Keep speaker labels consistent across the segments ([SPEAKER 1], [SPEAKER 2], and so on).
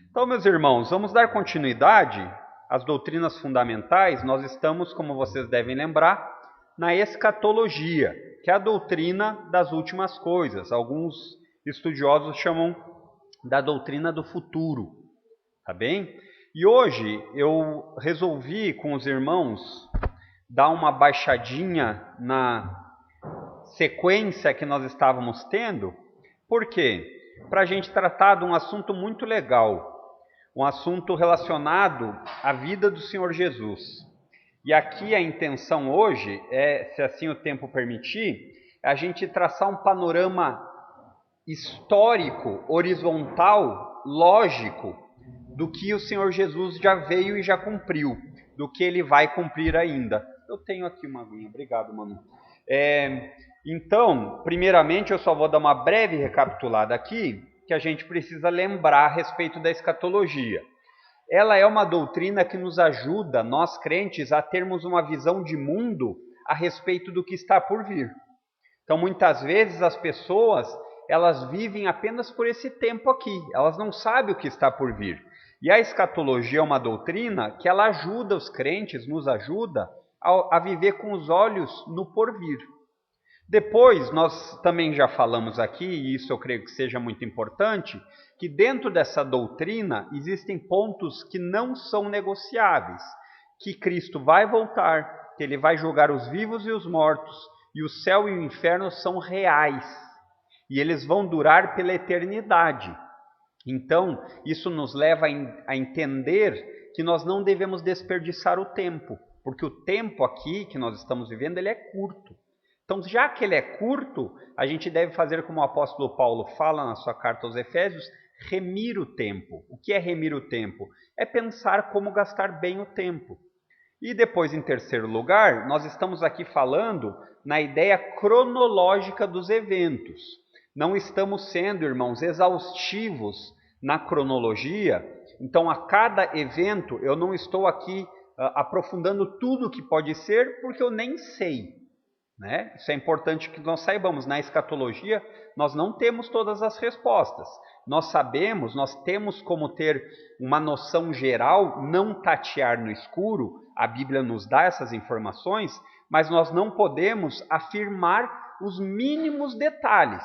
[SPEAKER 1] Então, meus irmãos, vamos dar continuidade às doutrinas fundamentais. Nós estamos, como vocês devem lembrar, na escatologia, que é a doutrina das últimas coisas. Alguns estudiosos chamam da doutrina do futuro, tá bem? E hoje eu resolvi com os irmãos dar uma baixadinha na sequência que nós estávamos tendo. Por quê? Para a gente tratar de um assunto muito legal, um assunto relacionado à vida do Senhor Jesus. E aqui a intenção hoje é, se assim o tempo permitir, a gente traçar um panorama histórico, horizontal, lógico, do que o Senhor Jesus já veio e já cumpriu, do que ele vai cumprir ainda. Eu tenho aqui uma aguinha, obrigado, mano. Então, primeiramente, eu só vou dar uma breve recapitulada aqui, que a gente precisa lembrar a respeito da escatologia. Ela é uma doutrina que nos ajuda, nós crentes, a termos uma visão de mundo a respeito do que está por vir. Então, muitas vezes as pessoas, elas vivem apenas por esse tempo aqui, elas não sabem o que está por vir. E a escatologia é uma doutrina que ela ajuda os crentes, nos ajuda a viver com os olhos no porvir. Depois, nós também já falamos aqui, e isso eu creio que seja muito importante, que dentro dessa doutrina existem pontos que não são negociáveis, que Cristo vai voltar, que ele vai julgar os vivos e os mortos, e o céu e o inferno são reais, e eles vão durar pela eternidade. Então, isso nos leva a entender que nós não devemos desperdiçar o tempo, porque o tempo aqui que nós estamos vivendo, ele é curto. Então, já que ele é curto, a gente deve fazer como o apóstolo Paulo fala na sua carta aos Efésios, remir o tempo. O que é remir o tempo? É pensar como gastar bem o tempo. E depois, em terceiro lugar, nós estamos aqui falando na ideia cronológica dos eventos. Não estamos sendo, irmãos, exaustivos na cronologia. Então, a cada evento, eu não estou aqui aprofundando tudo o que pode ser, porque eu nem sei. Né? Isso é importante que nós saibamos. Na escatologia, nós não temos todas as respostas. Nós sabemos, nós temos como ter uma noção geral, não tatear no escuro. A Bíblia nos dá essas informações, mas nós não podemos afirmar os mínimos detalhes.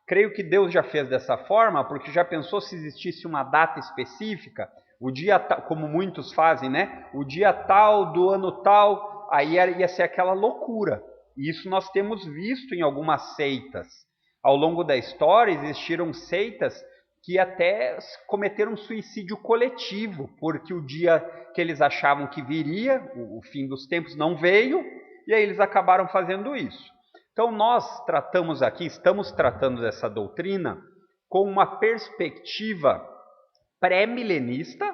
[SPEAKER 1] Creio que Deus já fez dessa forma, porque já pensou se existisse uma data específica, o dia, como muitos fazem, né? O dia tal do ano tal, aí ia ser aquela loucura. Isso nós temos visto em algumas seitas. Ao longo da história existiram seitas que até cometeram suicídio coletivo, porque o dia que eles achavam que viria, o fim dos tempos, não veio, e aí eles acabaram fazendo isso. Então nós estamos tratando dessa doutrina com uma perspectiva pré-milenista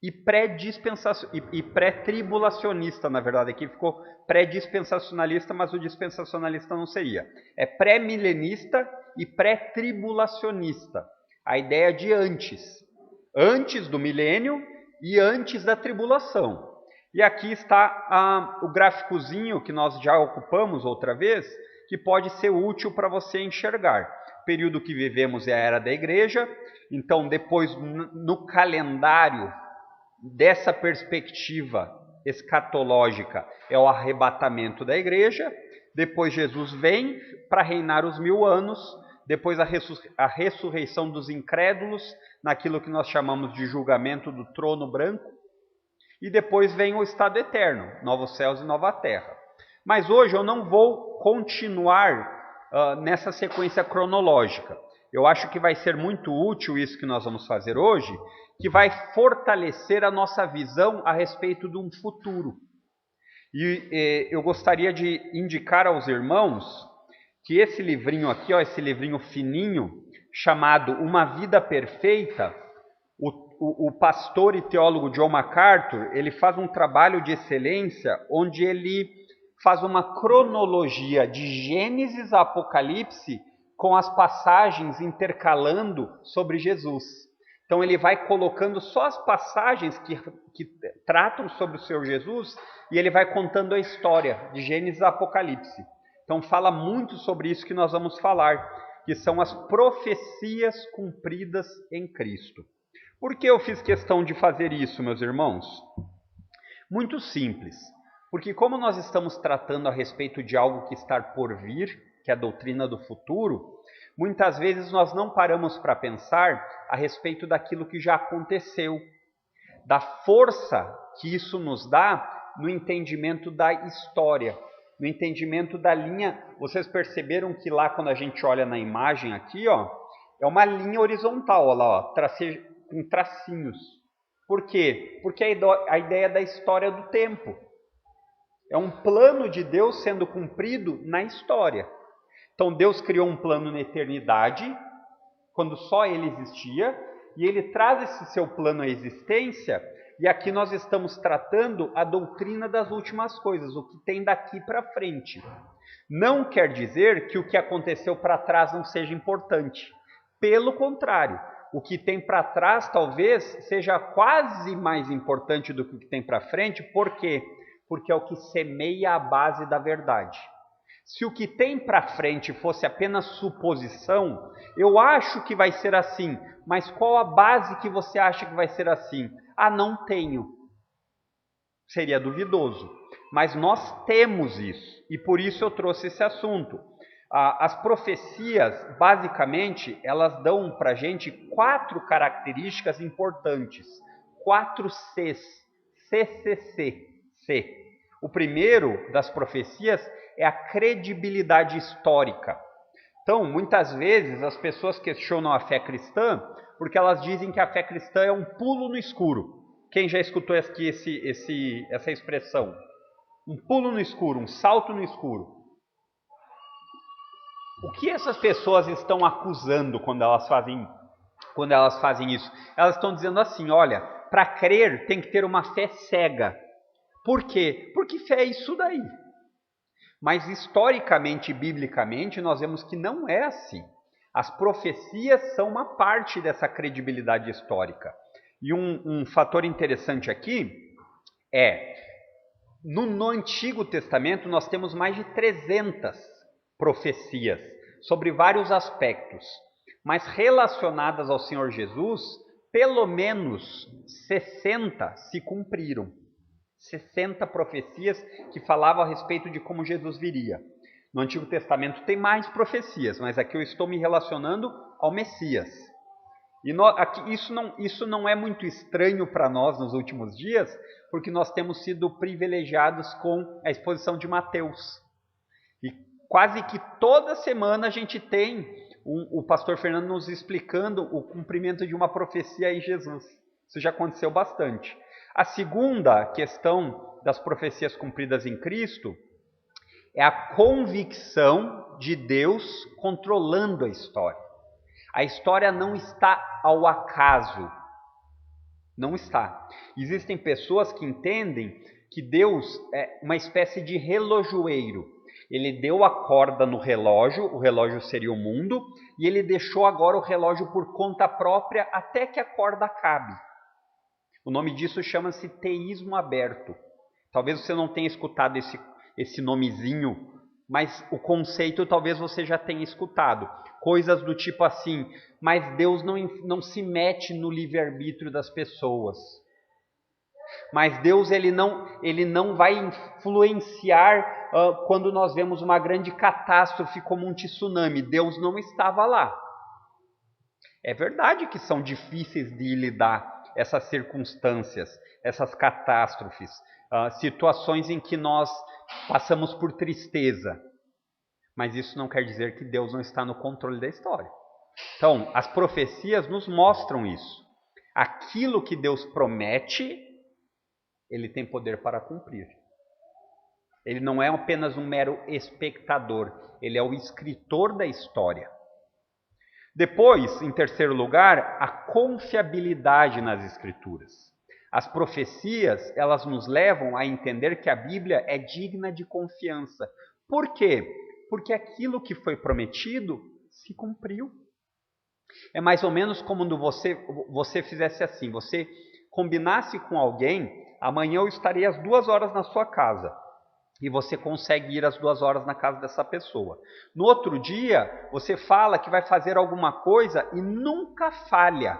[SPEAKER 1] e pré-tribulacionista, na verdade. Aqui ficou pré-dispensacionalista, mas o dispensacionalista não seria. É pré-milenista e pré-tribulacionista. A ideia de antes do milênio e antes da tribulação. E aqui está o gráficozinho que nós já ocupamos outra vez, que pode ser útil para você enxergar. O período que vivemos é a era da igreja, então depois no calendário dessa perspectiva escatológica é o arrebatamento da igreja, depois Jesus vem para reinar os 1000 anos, depois a ressurreição dos incrédulos, naquilo que nós chamamos de julgamento do trono branco, e depois vem o estado eterno, novos céus e nova terra. Mas hoje eu não vou continuar nessa sequência cronológica. Eu acho que vai ser muito útil isso que nós vamos fazer hoje, que vai fortalecer a nossa visão a respeito de um futuro. E eu gostaria de indicar aos irmãos que esse livrinho aqui, esse livrinho fininho, chamado Uma Vida Perfeita, o pastor e teólogo John MacArthur, ele faz um trabalho de excelência, onde ele faz uma cronologia de Gênesis a Apocalipse, com as passagens intercalando sobre Jesus. Então ele vai colocando só as passagens que tratam sobre o Senhor Jesus, e ele vai contando a história de Gênesis a Apocalipse. Então fala muito sobre isso que nós vamos falar, que são as profecias cumpridas em Cristo. Por que eu fiz questão de fazer isso, meus irmãos? Muito simples. Porque como nós estamos tratando a respeito de algo que está por vir, que é a doutrina do futuro, muitas vezes nós não paramos para pensar a respeito daquilo que já aconteceu, da força que isso nos dá no entendimento da história, no entendimento da linha. Vocês perceberam que lá quando a gente olha na imagem aqui, ó, é uma linha horizontal, ó, lá, ó, com tracinhos. Por quê? Porque a ideia da história do tempo. É um plano de Deus sendo cumprido na história. Então Deus criou um plano na eternidade, quando só Ele existia, e Ele traz esse seu plano à existência, e aqui nós estamos tratando a doutrina das últimas coisas, o que tem daqui para frente. Não quer dizer que o que aconteceu para trás não seja importante. Pelo contrário, o que tem para trás talvez seja quase mais importante do que o que tem para frente. Por quê? Porque é o que semeia a base da verdade. Se o que tem para frente fosse apenas suposição, eu acho que vai ser assim, mas qual a base que você acha que vai ser assim? Ah, não tenho. Seria duvidoso. Mas nós temos isso, e por isso eu trouxe esse assunto. As profecias, basicamente, elas dão para a gente 4 características importantes. 4 Cs. C. O primeiro das profecias é a credibilidade histórica. Então, muitas vezes as pessoas questionam a fé cristã porque elas dizem que a fé cristã é um pulo no escuro. Quem já escutou aqui essa expressão? Um pulo no escuro, um salto no escuro. O que essas pessoas estão acusando quando elas fazem isso? Elas estão dizendo assim, olha, para crer tem que ter uma fé cega. Por quê? Porque fé é isso daí. Mas historicamente e biblicamente nós vemos que não é assim. As profecias são uma parte dessa credibilidade histórica. E um fator interessante aqui é, no Antigo Testamento nós temos mais de 300 profecias sobre vários aspectos, mas relacionadas ao Senhor Jesus, pelo menos 60 se cumpriram. 60 profecias que falavam a respeito de como Jesus viria. No Antigo Testamento tem mais profecias, mas aqui eu estou me relacionando ao Messias. E isso não é muito estranho para nós nos últimos dias, porque nós temos sido privilegiados com a exposição de Mateus. E quase que toda semana a gente tem o pastor Fernando nos explicando o cumprimento de uma profecia em Jesus. Isso já aconteceu bastante. A segunda questão das profecias cumpridas em Cristo é a convicção de Deus controlando a história. A história não está ao acaso. Não está. Existem pessoas que entendem que Deus é uma espécie de relojoeiro. Ele deu a corda no relógio, o relógio seria o mundo, e ele deixou agora o relógio por conta própria até que a corda acabe. O nome disso chama-se teísmo aberto. Talvez você não tenha escutado esse nomezinho, mas o conceito talvez você já tenha escutado. Coisas do tipo assim, mas Deus não se mete no livre-arbítrio das pessoas. Mas Deus ele não vai influenciar quando nós vemos uma grande catástrofe como um tsunami. Deus não estava lá. É verdade que são difíceis de lidar essas circunstâncias, essas catástrofes, situações em que nós passamos por tristeza. Mas isso não quer dizer que Deus não está no controle da história. Então, as profecias nos mostram isso. Aquilo que Deus promete, Ele tem poder para cumprir. Ele não é apenas um mero espectador, Ele é o escritor da história. Depois, em terceiro lugar, a confiabilidade nas Escrituras. As profecias, elas nos levam a entender que a Bíblia é digna de confiança. Por quê? Porque aquilo que foi prometido se cumpriu. É mais ou menos como quando você fizesse assim, você combinasse com alguém, amanhã eu estarei às 2h na sua casa. E você consegue ir às 2h na casa dessa pessoa. No outro dia, você fala que vai fazer alguma coisa e nunca falha.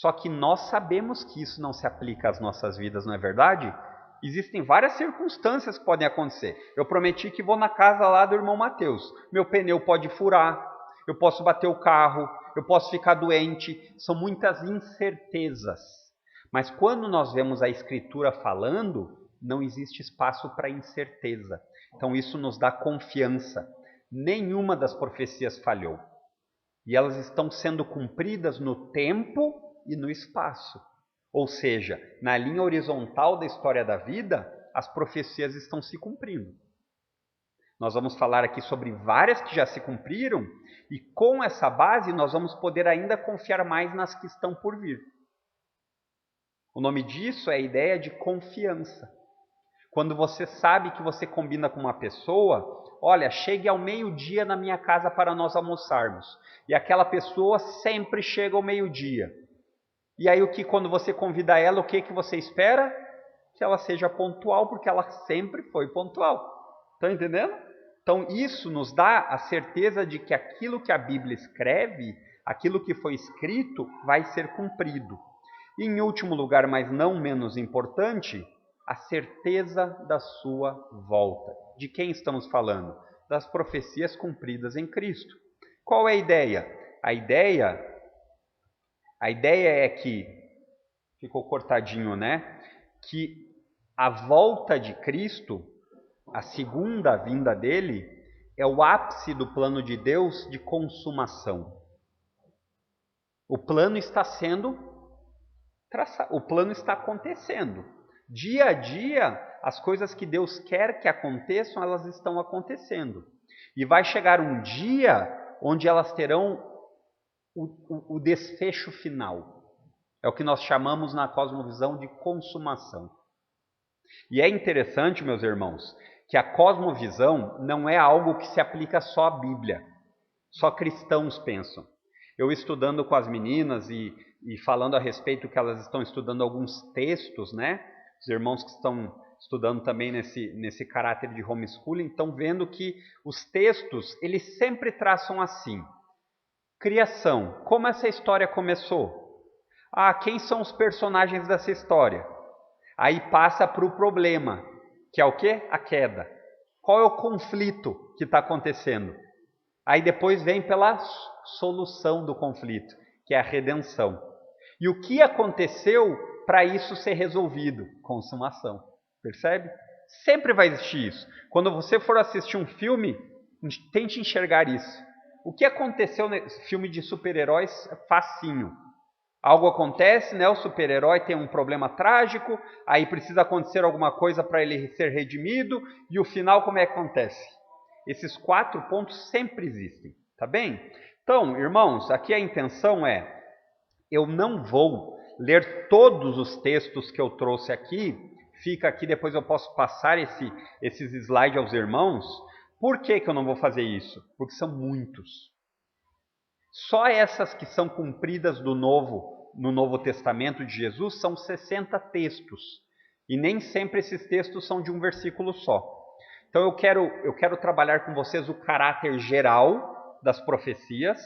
[SPEAKER 1] Só que nós sabemos que isso não se aplica às nossas vidas, não é verdade? Existem várias circunstâncias que podem acontecer. Eu prometi que vou na casa lá do irmão Mateus. Meu pneu pode furar, eu posso bater o carro, eu posso ficar doente. São muitas incertezas. Mas quando nós vemos a Escritura falando, não existe espaço para incerteza. Então isso nos dá confiança. Nenhuma das profecias falhou. E elas estão sendo cumpridas no tempo e no espaço. Ou seja, na linha horizontal da história da vida, as profecias estão se cumprindo. Nós vamos falar aqui sobre várias que já se cumpriram, e com essa base nós vamos poder ainda confiar mais nas que estão por vir. O nome disso é a ideia de confiança. Quando você sabe que você combina com uma pessoa, olha, chegue ao meio-dia na minha casa para nós almoçarmos. E aquela pessoa sempre chega ao meio-dia. E aí quando você convida ela, o que você espera? Que ela seja pontual, porque ela sempre foi pontual. Estão entendendo? Então isso nos dá a certeza de que aquilo que a Bíblia escreve, aquilo que foi escrito, vai ser cumprido. E em último lugar, mas não menos importante, a certeza da sua volta. De quem estamos falando? Das profecias cumpridas em Cristo. Qual é a ideia? A ideia é que, ficou cortadinho, né? Que a volta de Cristo, a segunda vinda dele, é o ápice do plano de Deus de consumação. O plano está sendo traçado, o plano está acontecendo. Dia a dia, as coisas que Deus quer que aconteçam, elas estão acontecendo. E vai chegar um dia onde elas terão o desfecho final. É o que nós chamamos na cosmovisão de consumação. E é interessante, meus irmãos, que a cosmovisão não é algo que se aplica só à Bíblia. Só cristãos pensam. Eu estudando com as meninas e falando a respeito que elas estão estudando alguns textos, né? Os irmãos que estão estudando também nesse caráter de homeschooling, estão vendo que os textos, eles sempre traçam assim. Criação, como essa história começou? Quem são os personagens dessa história? Aí passa para o problema, que é o quê? A queda. Qual é o conflito que está acontecendo? Aí depois vem pela solução do conflito, que é a redenção. E o que aconteceu para isso ser resolvido? Consumação. Percebe? Sempre vai existir isso. Quando você for assistir um filme, tente enxergar isso. O que aconteceu nesse filme de super-heróis é facinho. Algo acontece, né? O super-herói tem um problema trágico, aí precisa acontecer alguma coisa para ele ser redimido, e o final como é que acontece? Esses 4 pontos sempre existem, tá bem? Então, irmãos, aqui a intenção é, eu não vou ler todos os textos que eu trouxe aqui, fica aqui, depois eu posso passar esses slides aos irmãos. Por que eu não vou fazer isso? Porque são muitos. Só essas que são cumpridas no Novo Testamento de Jesus são 60 textos. E nem sempre esses textos são de um versículo só. Então eu quero trabalhar com vocês o caráter geral das profecias,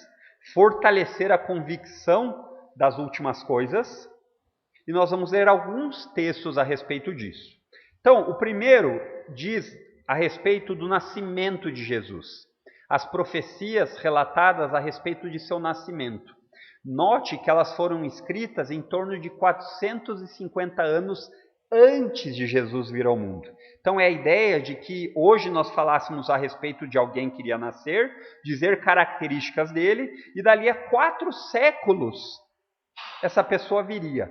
[SPEAKER 1] fortalecer a convicção das últimas coisas, e nós vamos ler alguns textos a respeito disso. Então, o primeiro diz a respeito do nascimento de Jesus. As profecias relatadas a respeito de seu nascimento. Note que elas foram escritas em torno de 450 anos antes de Jesus vir ao mundo. Então é a ideia de que hoje nós falássemos a respeito de alguém que iria nascer, dizer características dele, e dali a 4 séculos essa pessoa viria.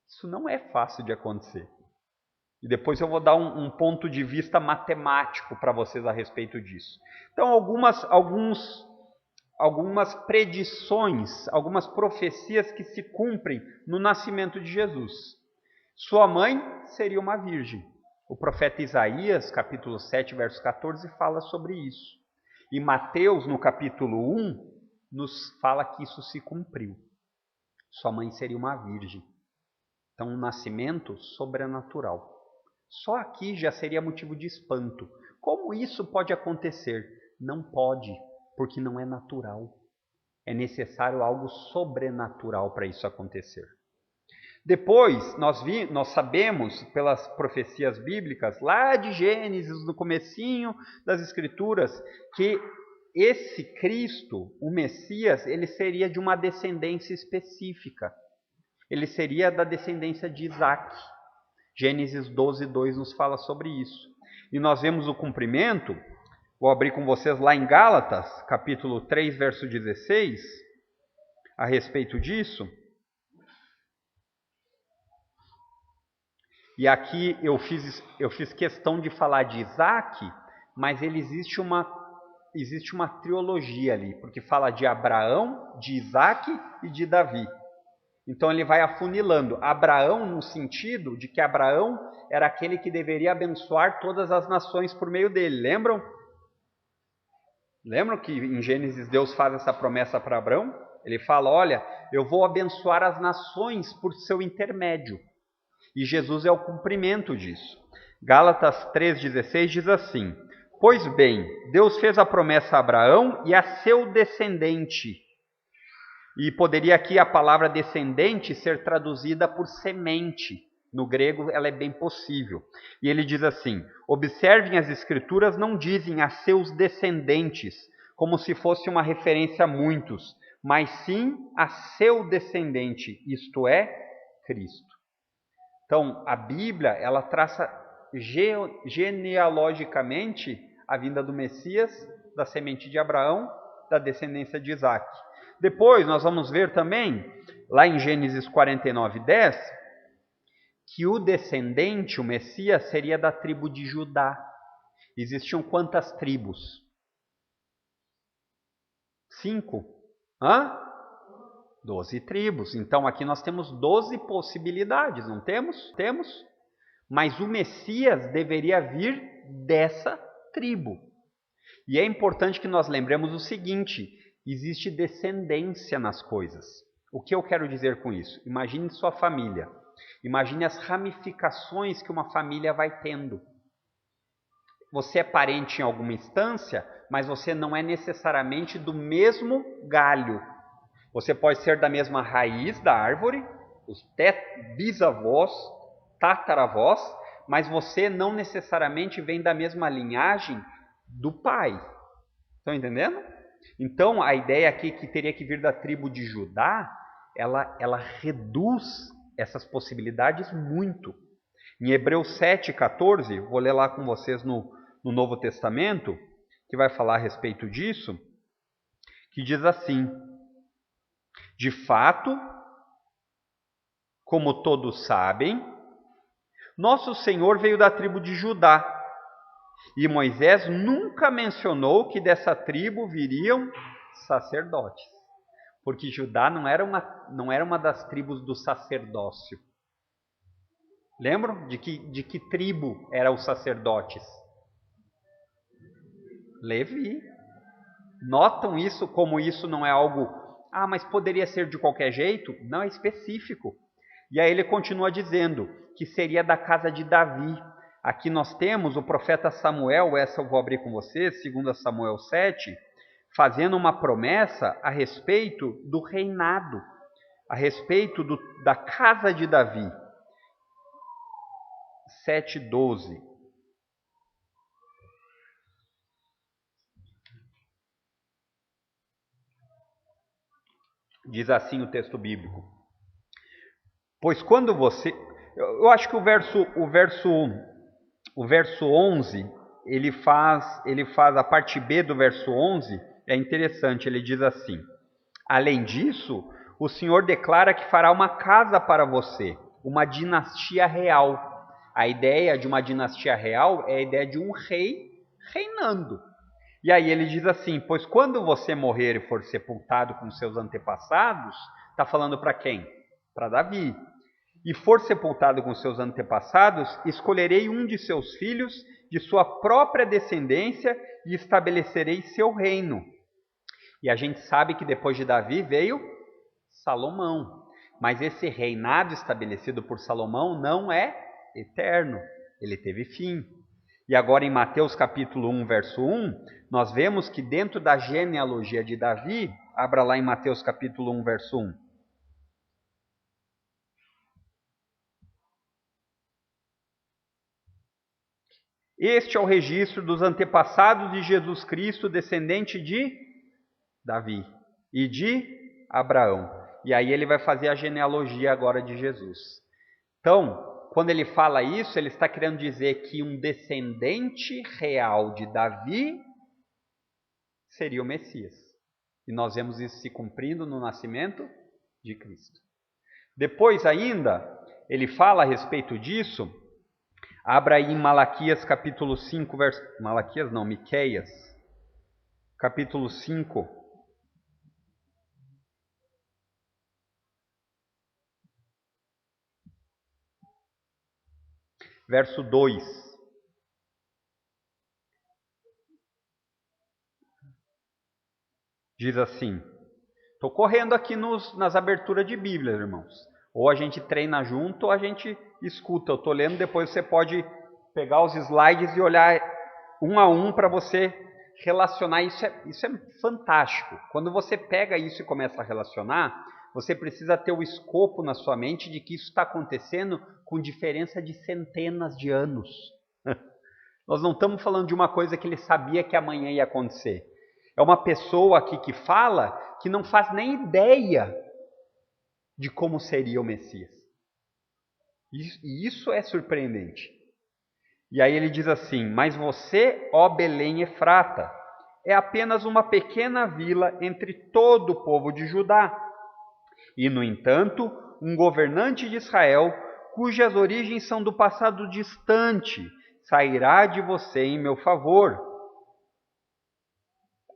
[SPEAKER 1] Isso não é fácil de acontecer. E depois eu vou dar um ponto de vista matemático para vocês a respeito disso. Então algumas predições, algumas profecias que se cumprem no nascimento de Jesus. Sua mãe seria uma virgem. O profeta Isaías, capítulo 7, verso 14, fala sobre isso. E Mateus, no capítulo 1, nos fala que isso se cumpriu. Sua mãe seria uma virgem. Então, um nascimento sobrenatural. Só aqui já seria motivo de espanto. Como isso pode acontecer? Não pode, porque não é natural. É necessário algo sobrenatural para isso acontecer. Depois, nós sabemos pelas profecias bíblicas, lá de Gênesis, no comecinho das Escrituras, que esse Cristo, o Messias, ele seria de uma descendência específica. Ele seria da descendência de Isaac. Gênesis 12:2 nos fala sobre isso. E nós vemos o cumprimento, vou abrir com vocês lá em Gálatas, capítulo 3, verso 16, a respeito disso. E aqui eu fiz questão de falar de Isaac, mas existe uma trilogia ali, porque fala de Abraão, de Isaac e de Davi. Então ele vai afunilando. Abraão no sentido de que Abraão era aquele que deveria abençoar todas as nações por meio dele. Lembram? Lembram que em Gênesis Deus faz essa promessa para Abraão? Ele fala, olha, eu vou abençoar as nações por seu intermédio. E Jesus é o cumprimento disso. Gálatas 3,16 diz assim: pois bem, Deus fez a promessa a Abraão e a seu descendente. E poderia aqui a palavra descendente ser traduzida por semente. No grego ela é bem possível. E ele diz assim: observem as escrituras, não dizem a seus descendentes, como se fosse uma referência a muitos, mas sim a seu descendente, isto é, Cristo. Então, a Bíblia, ela traça genealogicamente a vinda do Messias, da semente de Abraão, da descendência de Isaac. Depois, nós vamos ver também, lá em Gênesis 49:10, que o descendente, o Messias, seria da tribo de Judá. Existiam quantas tribos? 5? 12 tribos. Então aqui nós temos 12 possibilidades, não temos? Temos. Mas o Messias deveria vir dessa tribo. E é importante que nós lembremos o seguinte: existe descendência nas coisas. O que eu quero dizer com isso? Imagine sua família. Imagine as ramificações que uma família vai tendo. Você é parente em alguma instância, mas você não é necessariamente do mesmo galho. Você pode ser da mesma raiz da árvore, os bisavós, tataravós, mas você não necessariamente vem da mesma linhagem do pai. Estão entendendo? Então, a ideia aqui que teria que vir da tribo de Judá, ela reduz essas possibilidades muito. Em Hebreus 7,14, vou ler lá com vocês no Novo Testamento, que vai falar a respeito disso, que diz assim: de fato, como todos sabem, nosso Senhor veio da tribo de Judá, e Moisés nunca mencionou que dessa tribo viriam sacerdotes, porque Judá não era uma das tribos do sacerdócio. Lembram de que tribo eram os sacerdotes? Levi. Notam isso, como isso não é algo, mas poderia ser de qualquer jeito? Não, é específico. E aí ele continua dizendo que seria da casa de Davi. Aqui nós temos o profeta Samuel, essa eu vou abrir com vocês, 2 Samuel 7, fazendo uma promessa a respeito do reinado, a respeito da casa de Davi. 7:12. Diz assim o texto bíblico: pois quando você... Eu acho que o verso 11, ele faz a parte B do verso 11, é interessante, ele diz assim: além disso, o Senhor declara que fará uma casa para você, uma dinastia real. A ideia de uma dinastia real é a ideia de um rei reinando. E aí ele diz assim: pois quando você morrer e for sepultado com seus antepassados, está falando para quem? Para Davi. E for sepultado com seus antepassados, escolherei um de seus filhos, de sua própria descendência, e estabelecerei seu reino. E a gente sabe que depois de Davi veio Salomão. Mas esse reinado estabelecido por Salomão não é eterno, ele teve fim. E agora em Mateus capítulo 1, verso 1, nós vemos que dentro da genealogia de Davi, Abra lá em Mateus capítulo 1, verso 1. Este é o registro dos antepassados de Jesus Cristo, descendente de Davi e de Abraão. E aí ele vai fazer a genealogia agora de Jesus. Então, quando ele fala isso, ele está querendo dizer que um descendente real de Davi seria o Messias. E nós vemos isso se cumprindo no nascimento de Cristo. Depois ainda, ele fala a respeito disso. Abra aí em Malaquias capítulo 5, Miqueias, capítulo 5. Verso 2. Diz assim, estou correndo aqui nas aberturas de Bíblia, irmãos. Ou a gente treina junto ou a gente escuta. Eu estou lendo, depois você pode pegar os slides e olhar um a um para você relacionar. Isso é fantástico. Quando você pega isso e começa a relacionar, você precisa ter o escopo na sua mente de que isso está acontecendo com diferença de centenas de anos. Nós não estamos falando de uma coisa que ele sabia que amanhã ia acontecer. É uma pessoa aqui que fala que não faz nem ideia de como seria o Messias. E isso é surpreendente. E aí ele diz assim, mas você, ó Belém Efrata, é apenas uma pequena vila entre todo o povo de Judá. E, no entanto, um governante de Israel, cujas origens são do passado distante, sairá de você em meu favor.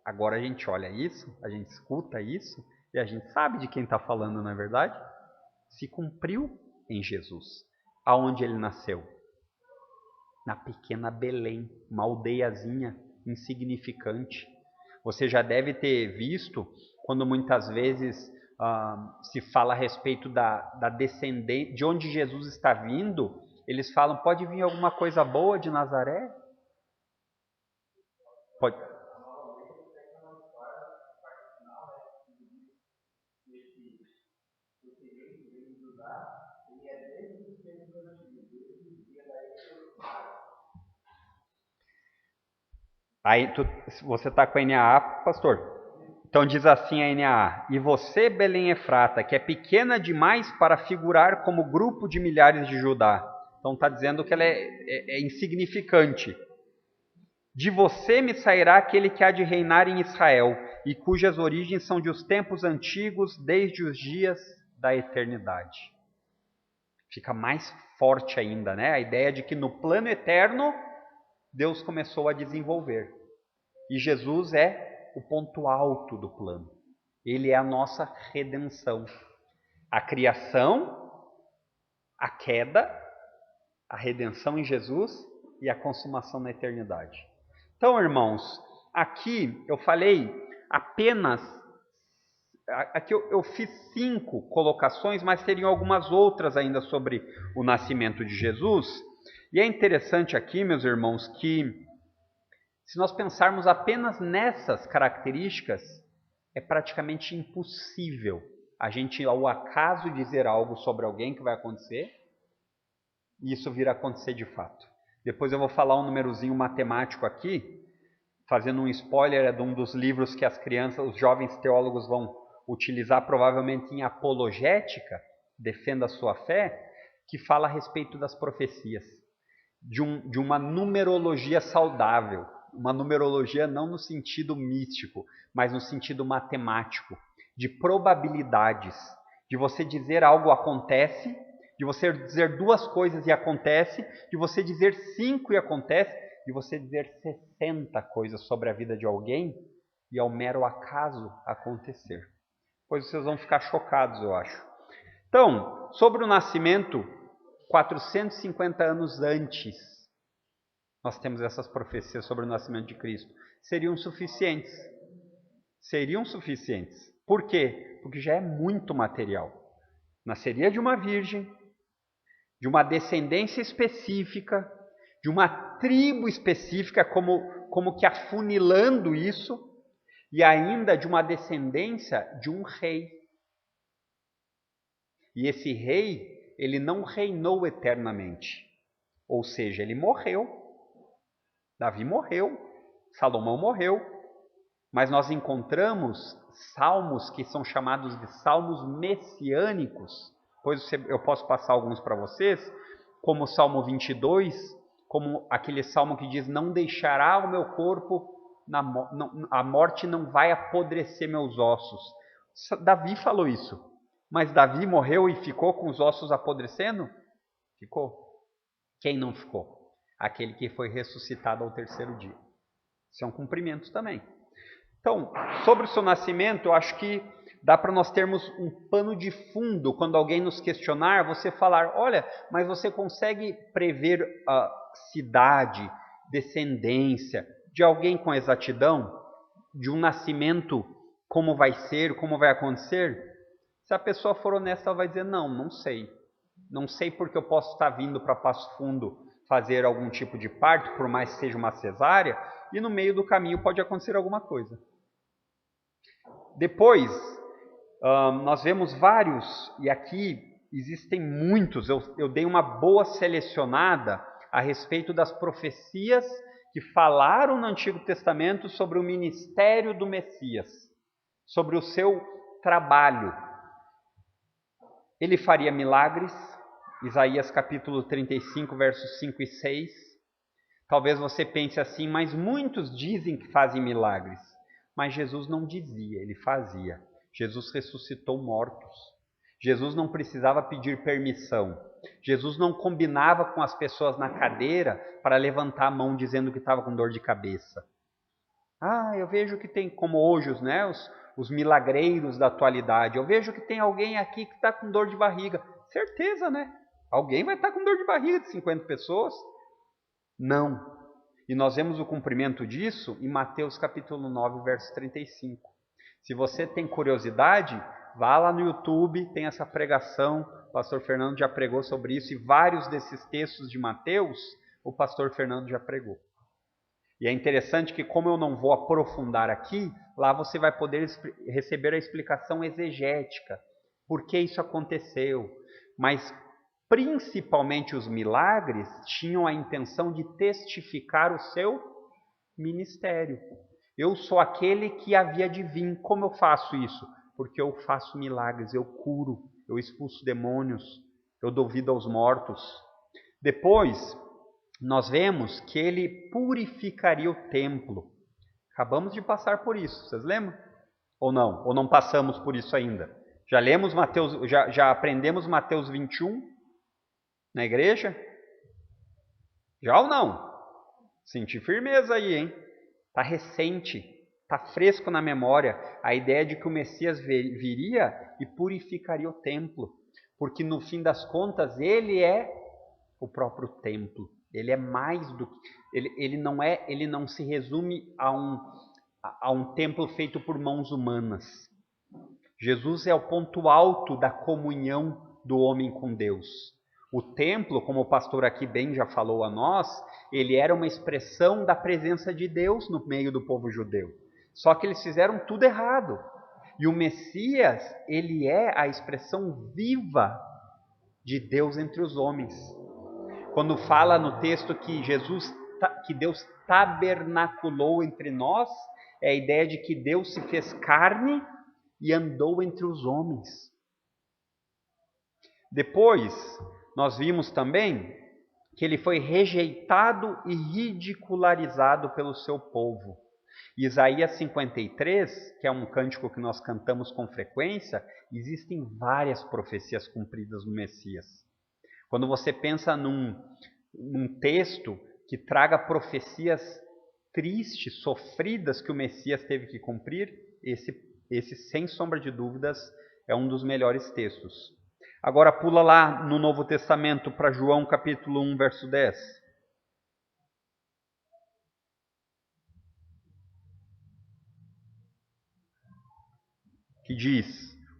[SPEAKER 1] Agora a gente olha isso, a gente escuta isso, e a gente sabe de quem está falando, não é verdade? Se cumpriu em Jesus. Aonde ele nasceu? Na pequena Belém, uma aldeiazinha insignificante. Você já deve ter visto, quando muitas vezes se fala a respeito da descendência, de onde Jesus está vindo, eles falam, pode vir alguma coisa boa de Nazaré? Pode. Aí você está com a NAA, pastor? Então diz assim a NAA, e você, Belém Efrata, que é pequena demais para figurar como grupo de milhares de Judá. Então está dizendo que ela é insignificante. De você me sairá aquele que há de reinar em Israel, e cujas origens são de os tempos antigos, desde os dias da eternidade. Fica mais forte ainda, né? A ideia de que no plano eterno, Deus começou a desenvolver. E Jesus é o ponto alto do plano. Ele é a nossa redenção. A criação, a queda, a redenção em Jesus e a consumação na eternidade. Então, irmãos, aqui eu falei apenas... Aqui eu fiz 5 colocações, mas teriam algumas outras ainda sobre o nascimento de Jesus. E é interessante aqui, meus irmãos, que se nós pensarmos apenas nessas características, é praticamente impossível a gente, ao acaso, dizer algo sobre alguém que vai acontecer e isso vir a acontecer de fato. Depois eu vou falar um númerozinho matemático aqui, fazendo um spoiler, é de um dos livros que as crianças, os jovens teólogos vão utilizar provavelmente em apologética, defenda a sua fé, que fala a respeito das profecias, de uma numerologia saudável, uma numerologia não no sentido místico, mas no sentido matemático, de probabilidades, de você dizer algo acontece, de você dizer 2 coisas e acontece, de você dizer 5 e acontece, de você dizer 60 coisas sobre a vida de alguém e ao mero acaso acontecer. Pois vocês vão ficar chocados, eu acho. Então, sobre o nascimento, 450 anos antes, nós temos essas profecias sobre o nascimento de Cristo. Seriam suficientes. Seriam suficientes. Por quê? Porque já é muito material. Nasceria de uma virgem, de uma descendência específica, de uma tribo específica, como que afunilando isso, e ainda de uma descendência de um rei. E esse rei, ele não reinou eternamente, ou seja, ele morreu. Davi morreu, Salomão morreu, mas nós encontramos salmos que são chamados de salmos messiânicos, pois eu posso passar alguns para vocês, como o Salmo 22, como aquele salmo que diz: não deixará o meu corpo, a morte não vai apodrecer meus ossos. Davi falou isso, mas Davi morreu e ficou com os ossos apodrecendo? Ficou. Quem não ficou? Aquele que foi ressuscitado ao terceiro dia. Isso é um cumprimento também. Então, sobre o seu nascimento, eu acho que dá para nós termos um pano de fundo quando alguém nos questionar, você falar: olha, mas você consegue prever a cidade, descendência de alguém com exatidão? De um nascimento, como vai ser, como vai acontecer? Se a pessoa for honesta, ela vai dizer: não sei. Não sei porque eu posso estar vindo para Passo Fundo fazer algum tipo de parto, por mais que seja uma cesárea, e no meio do caminho pode acontecer alguma coisa. Depois, nós vemos vários, e aqui existem muitos, eu dei uma boa selecionada a respeito das profecias que falaram no Antigo Testamento sobre o ministério do Messias, sobre o seu trabalho. Ele faria milagres, Isaías capítulo 35, versos 5 e 6. Talvez você pense assim: mas muitos dizem que fazem milagres. Mas Jesus não dizia, ele fazia. Jesus ressuscitou mortos. Jesus não precisava pedir permissão. Jesus não combinava com as pessoas na cadeira para levantar a mão dizendo que estava com dor de cabeça. Eu vejo que tem, como hoje, os milagreiros da atualidade. Eu vejo que tem alguém aqui que está com dor de barriga. Certeza, né? Alguém vai estar com dor de barriga de 50 pessoas? Não. E nós vemos o cumprimento disso em Mateus capítulo 9, verso 35. Se você tem curiosidade, vá lá no YouTube, tem essa pregação, o pastor Fernando já pregou sobre isso, e vários desses textos de Mateus, o pastor Fernando já pregou. E é interessante que, como eu não vou aprofundar aqui, lá você vai poder receber a explicação exegética, por que isso aconteceu. Mas principalmente os milagres tinham a intenção de testificar o seu ministério. Eu sou aquele que havia de vir. Como eu faço isso? Porque eu faço milagres, eu curo, eu expulso demônios, eu dou vida aos mortos. Depois, nós vemos que ele purificaria o templo. Acabamos de passar por isso, vocês lembram? Ou não? Ou não passamos por isso ainda? Já lemos Mateus, já aprendemos Mateus 21 na igreja? Já ou não? Senti firmeza aí, hein? Está recente, está fresco na memória a ideia de que o Messias viria e purificaria o templo. Porque no fim das contas ele é o próprio templo. Ele é mais do que... Ele não se resume a um templo feito por mãos humanas. Jesus é o ponto alto da comunhão do homem com Deus. O templo, como o pastor aqui bem já falou a nós, ele era uma expressão da presença de Deus no meio do povo judeu. Só que eles fizeram tudo errado. E o Messias, ele é a expressão viva de Deus entre os homens. Quando fala no texto que que Deus tabernaculou entre nós, é a ideia de que Deus se fez carne e andou entre os homens. Depois, nós vimos também que ele foi rejeitado e ridicularizado pelo seu povo. Isaías 53, que é um cântico que nós cantamos com frequência, existem várias profecias cumpridas no Messias. Quando você pensa num texto que traga profecias tristes, sofridas que o Messias teve que cumprir, esse sem sombra de dúvidas é um dos melhores textos. Agora pula lá no Novo Testamento para João capítulo 1, verso 10. Que diz: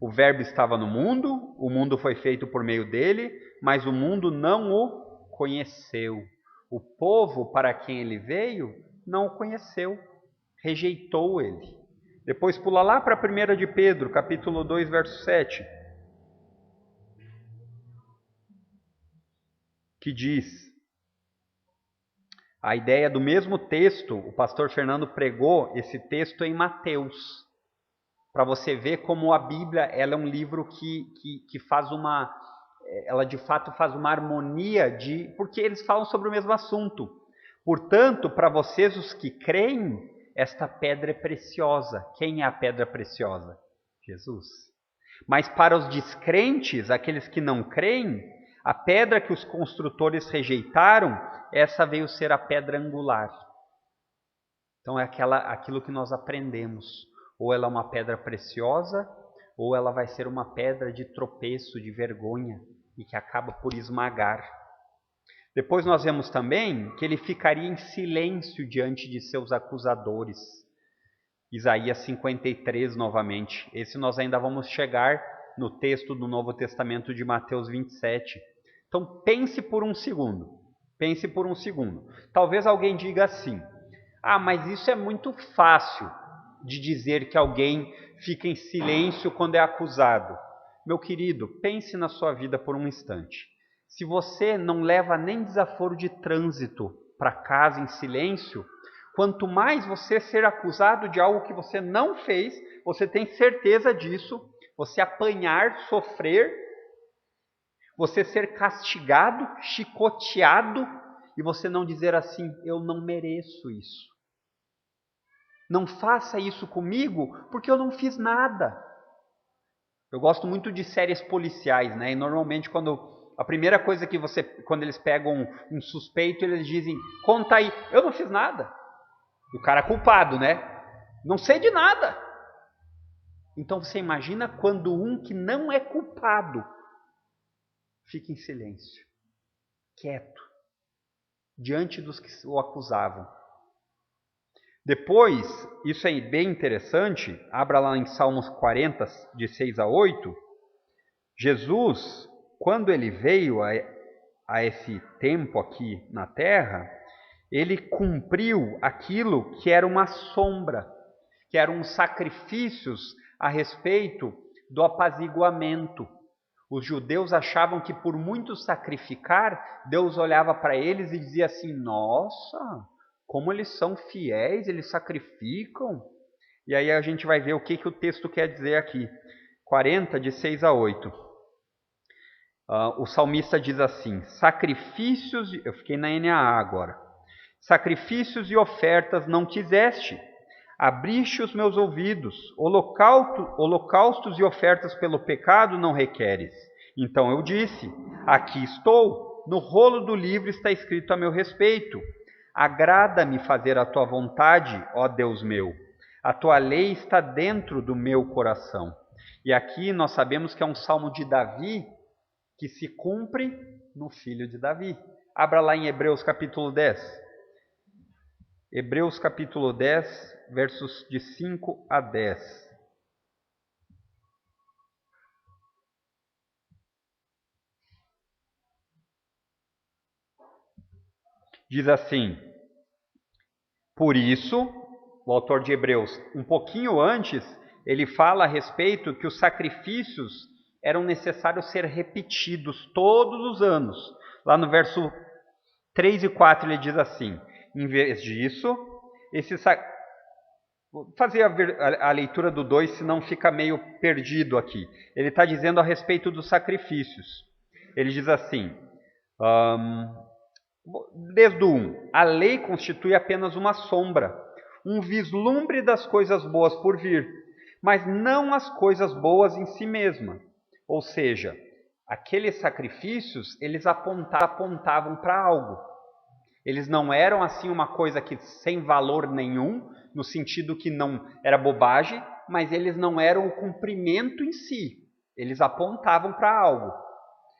[SPEAKER 1] o verbo estava no mundo, o mundo foi feito por meio dele, mas o mundo não o conheceu. O povo para quem ele veio não o conheceu, rejeitou ele. Depois pula lá para 1 de Pedro, capítulo 2, verso 7, que diz, a ideia do mesmo texto, o pastor Fernando pregou esse texto em Mateus, para você ver como a Bíblia ela é um livro que faz uma, ela de fato faz uma harmonia, porque eles falam sobre o mesmo assunto. Portanto, para vocês os que creem, esta pedra é preciosa. Quem é a pedra preciosa? Jesus. Mas para os descrentes, aqueles que não creem, a pedra que os construtores rejeitaram, essa veio ser a pedra angular. Então é aquilo que nós aprendemos. Ou ela é uma pedra preciosa, ou ela vai ser uma pedra de tropeço, de vergonha, e que acaba por esmagar. Depois nós vemos também que ele ficaria em silêncio diante de seus acusadores. Isaías 53 novamente. Esse nós ainda vamos chegar no texto do Novo Testamento de Mateus 27. Então pense por um segundo. Pense por um segundo. Talvez alguém diga assim: ah, mas isso é muito fácil de dizer que alguém fica em silêncio quando é acusado. Meu querido, pense na sua vida por um instante. Se você não leva nem desaforo de trânsito para casa em silêncio, quanto mais você ser acusado de algo que você não fez, você tem certeza disso, você apanhar, sofrer, você ser castigado, chicoteado, e você não dizer assim: eu não mereço isso. Não faça isso comigo, porque eu não fiz nada. Eu gosto muito de séries policiais, né? E normalmente a primeira coisa que quando eles pegam um suspeito, eles dizem: conta aí. Eu não fiz nada. O cara é culpado, né? Não sei de nada. Então você imagina quando um que não é culpado fica em silêncio, quieto, diante dos que o acusavam. Depois, isso é bem interessante, abra lá em Salmos 40, de 6 a 8, Jesus, quando ele veio a esse tempo aqui na terra, ele cumpriu aquilo que era uma sombra, que eram sacrifícios a respeito do apaziguamento. Os judeus achavam que por muito sacrificar, Deus olhava para eles e dizia assim: nossa, como eles são fiéis, eles sacrificam. E aí a gente vai ver o que o texto quer dizer aqui. 40, de 6 a 8. O salmista diz assim: sacrifícios, eu fiquei na NAA agora. Sacrifícios e ofertas não quiseste, abriste os meus ouvidos, holocaustos e ofertas pelo pecado não requeres. Então eu disse: aqui estou, no rolo do livro está escrito a meu respeito. Agrada-me fazer a tua vontade, ó Deus meu. A tua lei está dentro do meu coração. E aqui nós sabemos que é um salmo de Davi que se cumpre no filho de Davi. Abra lá em Hebreus capítulo 10. Hebreus capítulo 10, versos de 5 a 10. Diz assim: por isso, o autor de Hebreus, um pouquinho antes, ele fala a respeito que os sacrifícios eram necessários ser repetidos todos os anos. Lá no verso 3 e 4 ele diz assim: em vez disso, vou fazer a leitura do 2, senão fica meio perdido aqui. Ele está dizendo a respeito dos sacrifícios. Ele diz assim, desde o 1, a lei constitui apenas uma sombra, um vislumbre das coisas boas por vir, mas não as coisas boas em si mesma. Ou seja, aqueles sacrifícios, eles apontavam para algo. Eles não eram assim uma coisa que sem valor nenhum, no sentido que não era bobagem, mas eles não eram o cumprimento em si. Eles apontavam para algo.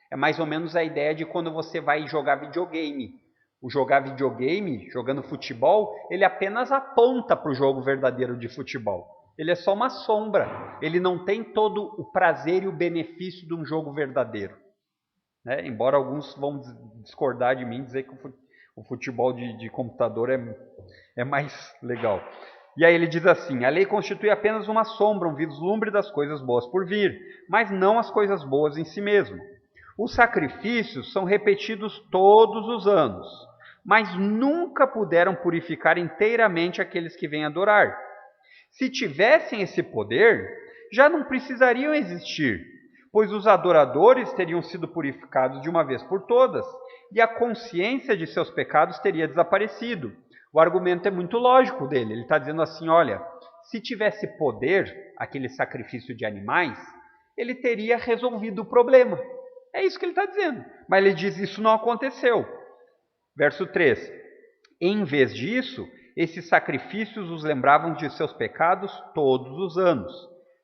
[SPEAKER 1] É mais ou menos a ideia de quando você vai jogar videogame. O jogar videogame, jogando futebol, ele apenas aponta para o jogo verdadeiro de futebol. Ele é só uma sombra. Ele não tem todo o prazer e o benefício de um jogo verdadeiro. Né? Embora alguns vão discordar de mim, dizer que o futebol de computador é mais legal. E aí ele diz assim: a lei constitui apenas uma sombra, um vislumbre das coisas boas por vir, mas não as coisas boas em si mesmo. Os sacrifícios são repetidos todos os anos, mas nunca puderam purificar inteiramente aqueles que vêm adorar. Se tivessem esse poder, já não precisariam existir, pois os adoradores teriam sido purificados de uma vez por todas, e a consciência de seus pecados teria desaparecido. O argumento é muito lógico dele. Ele está dizendo assim, olha, se tivesse poder, aquele sacrifício de animais, ele teria resolvido o problema. É isso que ele está dizendo. Mas ele diz, isso não aconteceu. Verso 3. Em vez disso, esses sacrifícios os lembravam de seus pecados todos os anos.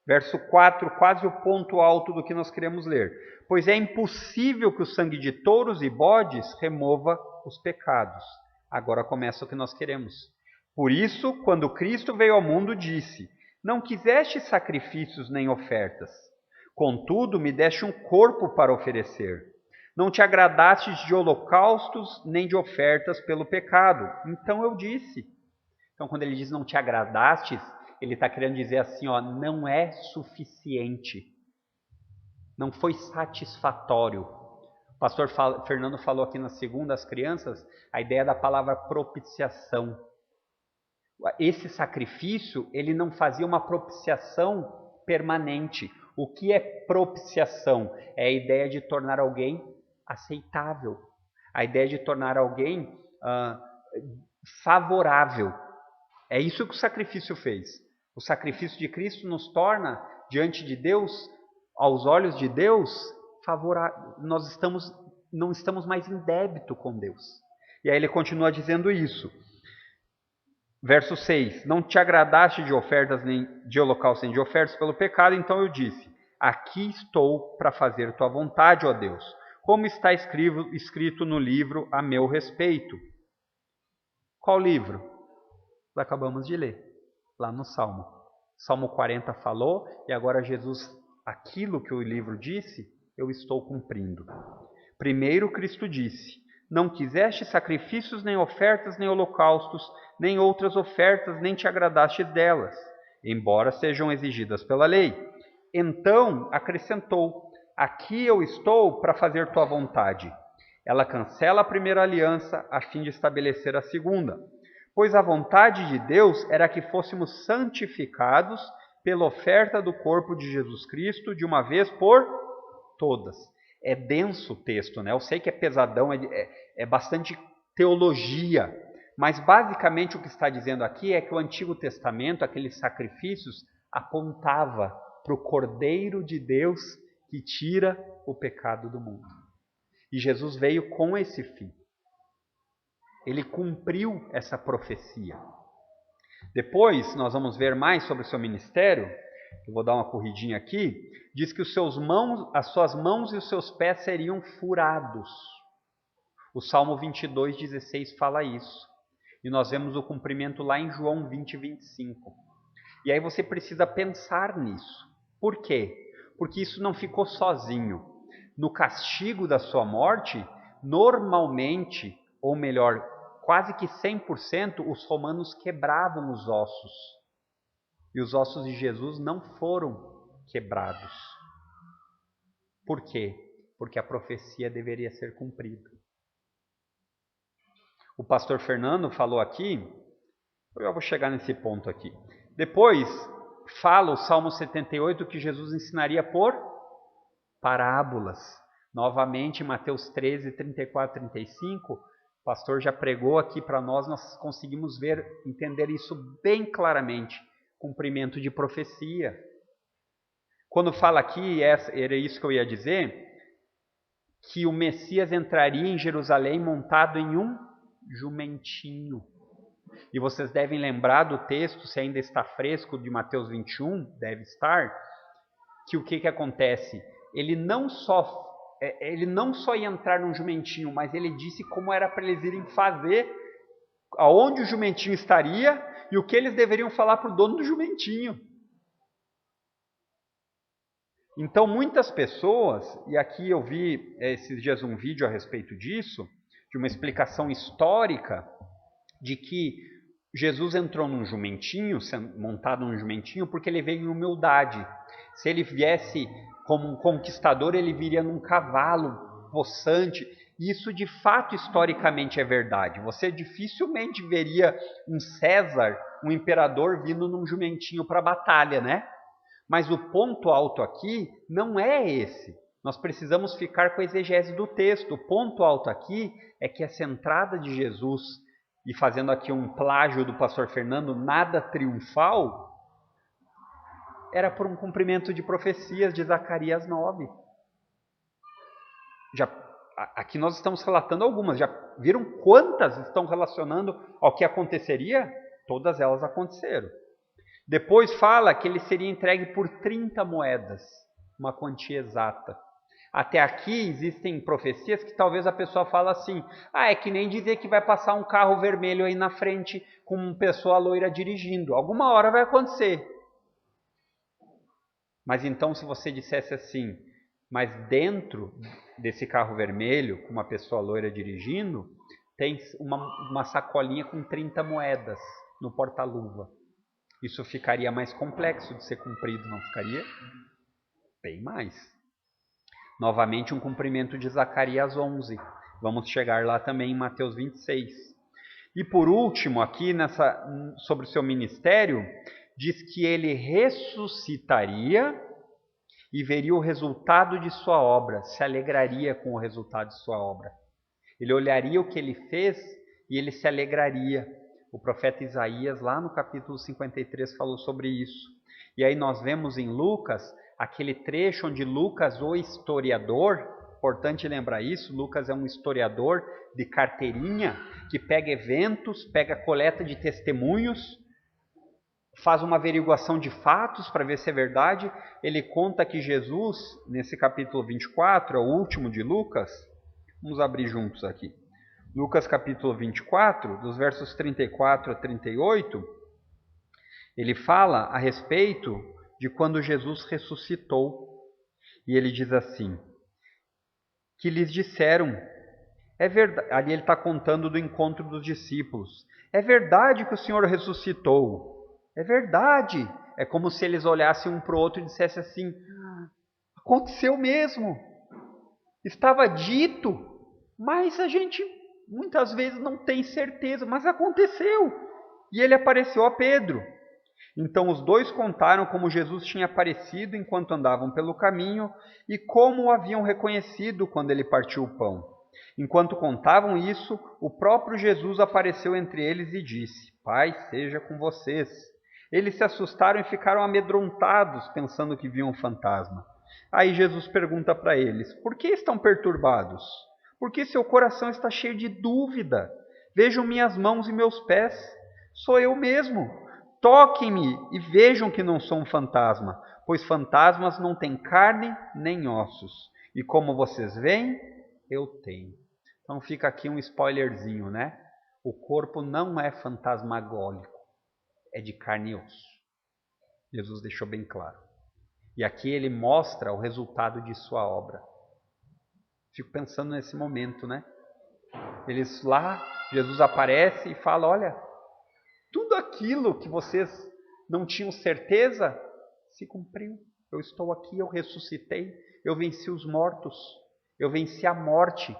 [SPEAKER 1] Verso 4, quase o ponto alto do que nós queremos ler. Pois é impossível que o sangue de touros e bodes remova os pecados. Agora começa o que nós queremos. Por isso, quando Cristo veio ao mundo, disse: não quiseste sacrifícios nem ofertas. Contudo, me deste um corpo para oferecer. Não te agradastes de holocaustos nem de ofertas pelo pecado. Então eu disse. Então, quando ele diz não te agradastes, ele está querendo dizer assim, ó, não é suficiente. Não foi satisfatório. O pastor Fernando falou aqui na segunda, as crianças, a ideia da palavra propiciação. Esse sacrifício, ele não fazia uma propiciação permanente. O que é propiciação? É a ideia de tornar alguém aceitável. A ideia de tornar alguém favorável. É isso que o sacrifício fez. O sacrifício de Cristo nos torna, diante de Deus, aos olhos de Deus, favorável. Nós não estamos mais em débito com Deus. E aí ele continua dizendo isso. Verso 6. Não te agradaste de ofertas, nem de holocaustos, nem de ofertas pelo pecado, então eu disse: aqui estou para fazer tua vontade, ó Deus, como está escrito no livro a meu respeito. Qual livro? Acabamos de ler, lá no Salmo. Salmo 40 falou, e agora Jesus, aquilo que o livro disse, eu estou cumprindo. Primeiro Cristo disse: não quiseste sacrifícios, nem ofertas, nem holocaustos, nem outras ofertas, nem te agradaste delas, embora sejam exigidas pela lei. Então acrescentou: aqui eu estou para fazer tua vontade. Ela cancela a primeira aliança a fim de estabelecer a segunda. Pois a vontade de Deus era que fôssemos santificados pela oferta do corpo de Jesus Cristo de uma vez por todas. É denso o texto, né? Eu sei que é pesadão, é bastante teologia, mas basicamente o que está dizendo aqui é que o Antigo Testamento, aqueles sacrifícios, apontava para o Cordeiro de Deus que tira o pecado do mundo. E Jesus veio com esse fim. Ele cumpriu essa profecia. Depois, nós vamos ver mais sobre o seu ministério. Eu vou dar uma corridinha aqui. Diz que as suas mãos e os seus pés seriam furados. O Salmo 22:16 fala isso. E nós vemos o cumprimento lá em João 20:25. E aí você precisa pensar nisso. Por quê? Porque isso não ficou sozinho. No castigo da sua morte, normalmente, ou melhor, quase que 100%, os romanos quebravam os ossos. E os ossos de Jesus não foram quebrados. Por quê? Porque a profecia deveria ser cumprida. O pastor Fernando falou aqui, eu vou chegar nesse ponto aqui. Depois, fala o Salmo 78 que Jesus ensinaria por parábolas. Novamente, Mateus 13, 34, 35, o pastor já pregou aqui para nós conseguimos entender isso bem claramente. Cumprimento de profecia. Quando fala aqui, era isso que eu ia dizer, que o Messias entraria em Jerusalém montado em um jumentinho. E vocês devem lembrar do texto, se ainda está fresco, de Mateus 21, deve estar, que o que acontece? Ele não só ia entrar num jumentinho, mas ele disse como era para eles irem fazer, aonde o jumentinho estaria e o que eles deveriam falar para o dono do jumentinho. Então muitas pessoas, e aqui eu vi esses dias um vídeo a respeito disso, de uma explicação histórica de que Jesus entrou num jumentinho, montado num jumentinho, porque ele veio em humildade. Se ele viesse como um conquistador, ele viria num cavalo possante. E isso de fato historicamente é verdade. Você dificilmente veria um César, um imperador, vindo num jumentinho para a batalha, né? Mas o ponto alto aqui não é esse. Nós precisamos ficar com a exegese do texto. O ponto alto aqui é que essa entrada de Jesus, e fazendo aqui um plágio do pastor Fernando, nada triunfal, era por um cumprimento de profecias de Zacarias 9. Aqui nós estamos relatando algumas. Já viram quantas estão relacionando ao que aconteceria? Todas elas aconteceram. Depois fala que ele seria entregue por 30 moedas, uma quantia exata. Até aqui existem profecias que talvez a pessoa fala assim, é que nem dizer que vai passar um carro vermelho aí na frente com uma pessoa loira dirigindo. Alguma hora vai acontecer. Mas então se você dissesse assim, mas dentro desse carro vermelho, com uma pessoa loira dirigindo, tem uma sacolinha com 30 moedas no porta-luva. Isso ficaria mais complexo de ser cumprido, não ficaria? Bem mais. Novamente um cumprimento de Zacarias 11. Vamos chegar lá também em Mateus 26. E por último, aqui sobre o seu ministério, diz que ele ressuscitaria e veria o resultado de sua obra, se alegraria com o resultado de sua obra. Ele olharia o que ele fez e ele se alegraria. O profeta Isaías, lá no capítulo 53, falou sobre isso. E aí nós vemos em Lucas, aquele trecho onde Lucas, o historiador, importante lembrar isso, Lucas é um historiador de carteirinha, que pega eventos, pega coleta de testemunhos, faz uma averiguação de fatos para ver se é verdade. Ele conta que Jesus, nesse capítulo 24, é o último de Lucas, vamos abrir juntos aqui. Lucas capítulo 24, dos versos 34 a 38, ele fala a respeito de quando Jesus ressuscitou. E ele diz assim, que lhes disseram, é verdade, ali ele está contando do encontro dos discípulos, é verdade que o Senhor ressuscitou, é verdade. É como se eles olhassem um para o outro e dissessem assim, aconteceu mesmo, estava dito, mas a gente muitas vezes não tem certeza, mas aconteceu. E ele apareceu a Pedro. Então os dois contaram como Jesus tinha aparecido enquanto andavam pelo caminho e como o haviam reconhecido quando ele partiu o pão. Enquanto contavam isso, o próprio Jesus apareceu entre eles e disse, Pai seja com vocês. Eles se assustaram e ficaram amedrontados, pensando que viam um fantasma. Aí Jesus pergunta para eles, por que estão perturbados? Porque seu coração está cheio de dúvida. Vejam minhas mãos e meus pés. Sou eu mesmo. Toquem-me e vejam que não sou um fantasma, pois fantasmas não têm carne nem ossos. E como vocês veem, eu tenho. Então fica aqui um spoilerzinho, né? O corpo não é fantasmagórico, é de carne e osso. Jesus deixou bem claro. E aqui ele mostra o resultado de sua obra. Fico pensando nesse momento, né? Eles lá, Jesus aparece e fala, olha, tudo aquilo que vocês não tinham certeza, se cumpriu. Eu estou aqui, eu ressuscitei, eu venci os mortos, eu venci a morte.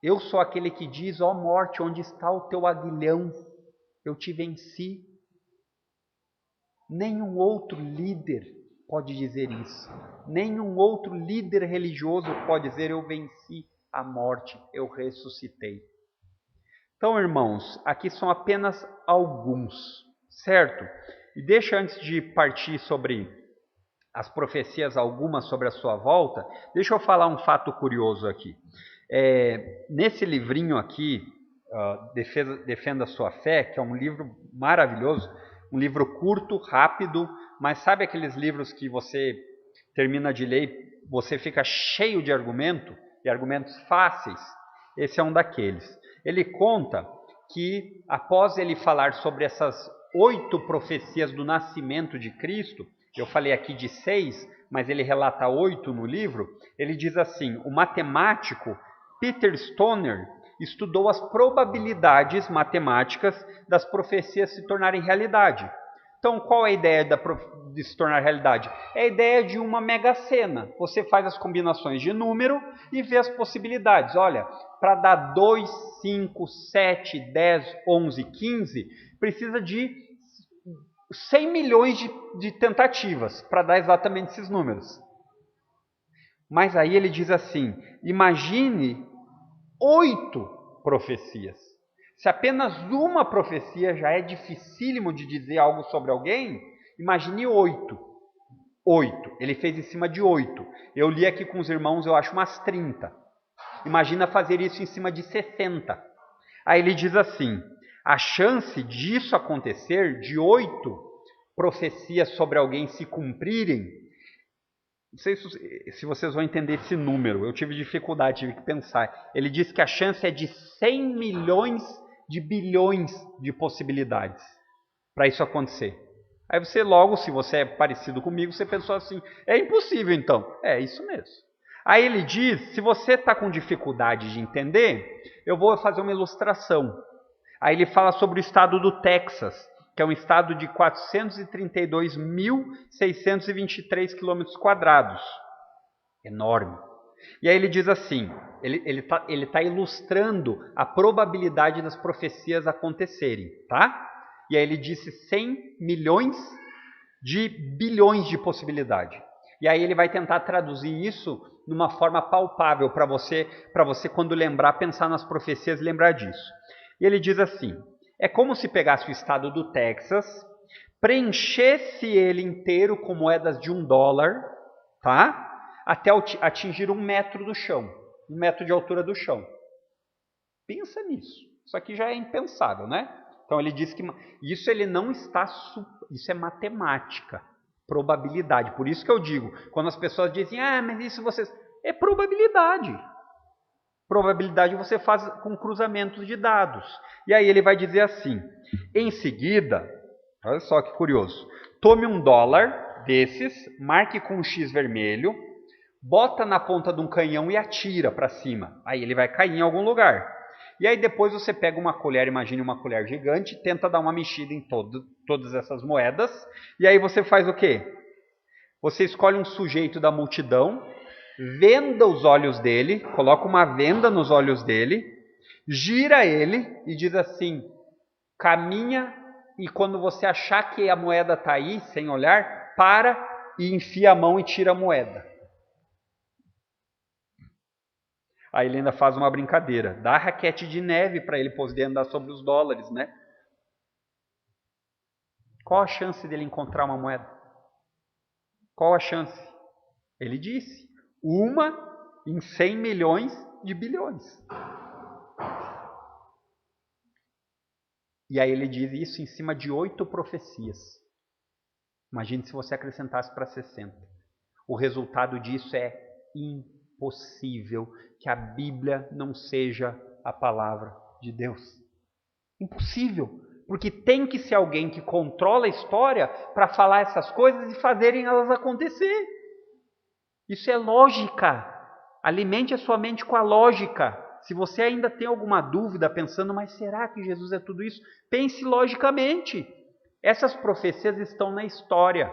[SPEAKER 1] Eu sou aquele que diz, ó morte, onde está o teu aguilhão? Eu te venci. Nenhum outro líder pode dizer isso. Nenhum outro líder religioso pode dizer, eu venci a morte, eu ressuscitei. Então, irmãos, aqui são apenas alguns, certo? E deixa, antes de partir sobre as profecias, algumas sobre a sua volta, deixa eu falar um fato curioso aqui. Nesse livrinho aqui, Defenda a Sua Fé, que é um livro maravilhoso, um livro curto, rápido, mas sabe aqueles livros que você termina de ler e você fica cheio de argumento, e argumentos fáceis? Esse é um daqueles. Ele conta que, após ele falar sobre essas 8 profecias do nascimento de Cristo, eu falei aqui de 6, mas ele relata 8 no livro, ele diz assim, o matemático Peter Stoner estudou as probabilidades matemáticas das profecias se tornarem realidade. Então, qual é a ideia de se tornar realidade? É a ideia de uma mega-sena. Você faz as combinações de número e vê as possibilidades. Olha, para dar 2, 5, 7, 10, 11, 15, precisa de 100 milhões de tentativas para dar exatamente esses números. Mas aí ele diz assim, imagine 8 profecias. Se apenas uma profecia já é dificílimo de dizer algo sobre alguém, imagine 8. 8. Ele fez em cima de 8. Eu li aqui com os irmãos, eu acho umas 30. Imagina fazer isso em cima de 60. Aí ele diz assim, a chance disso acontecer, de 8 profecias sobre alguém se cumprirem, não sei se vocês vão entender esse número, eu tive dificuldade, tive que pensar. Ele diz que a chance é de 100 milhões de bilhões de possibilidades para isso acontecer. Aí você logo, se você é parecido comigo, você pensou assim, é impossível então. É isso mesmo. Aí ele diz, se você está com dificuldade de entender, eu vou fazer uma ilustração. Aí ele fala sobre o estado do Texas, que é um estado de 432.623 quilômetros quadrados. Enorme. E aí ele diz assim, ele tá ilustrando a probabilidade das profecias acontecerem, tá? E aí ele disse 100 milhões de bilhões de possibilidade. E aí ele vai tentar traduzir isso numa forma palpável para você quando lembrar, pensar nas profecias e lembrar disso. E ele diz assim, é como se pegasse o estado do Texas, preenchesse ele inteiro com moedas de $1, tá? Até atingir 1 metro do chão, 1 metro de altura do chão. Pensa nisso. Isso aqui já é impensável, né? Então ele diz que isso ele não está, isso é matemática, probabilidade. Por isso que eu digo, quando as pessoas dizem, mas isso vocês... É probabilidade. Probabilidade você faz com cruzamentos de dados. E aí ele vai dizer assim, em seguida, olha só que curioso, tome $1 desses, marque com um X vermelho, bota na ponta de um canhão e atira para cima. Aí ele vai cair em algum lugar. E aí depois você pega uma colher, imagine uma colher gigante, tenta dar uma mexida em todas essas moedas. E aí você faz o quê? Você escolhe um sujeito da multidão, venda os olhos dele, coloca uma venda nos olhos dele, gira ele e diz assim, caminha e quando você achar que a moeda está aí, sem olhar, para e enfia a mão e tira a moeda. Aí ele ainda faz uma brincadeira, dá raquete de neve para ele poder andar sobre os dólares, né? Qual a chance dele encontrar uma moeda? Qual a chance? Ele disse, 1 em 100 milhões de bilhões. E aí ele diz isso em cima de 8 profecias. Imagine se você acrescentasse para 60. O resultado disso é impossível que a Bíblia não seja a palavra de Deus. Impossível. Porque tem que ser alguém que controla a história para falar essas coisas e fazerem elas acontecer. Isso é lógica. Alimente a sua mente com a lógica. Se você ainda tem alguma dúvida pensando, mas será que Jesus é tudo isso? Pense logicamente. Essas profecias estão na história.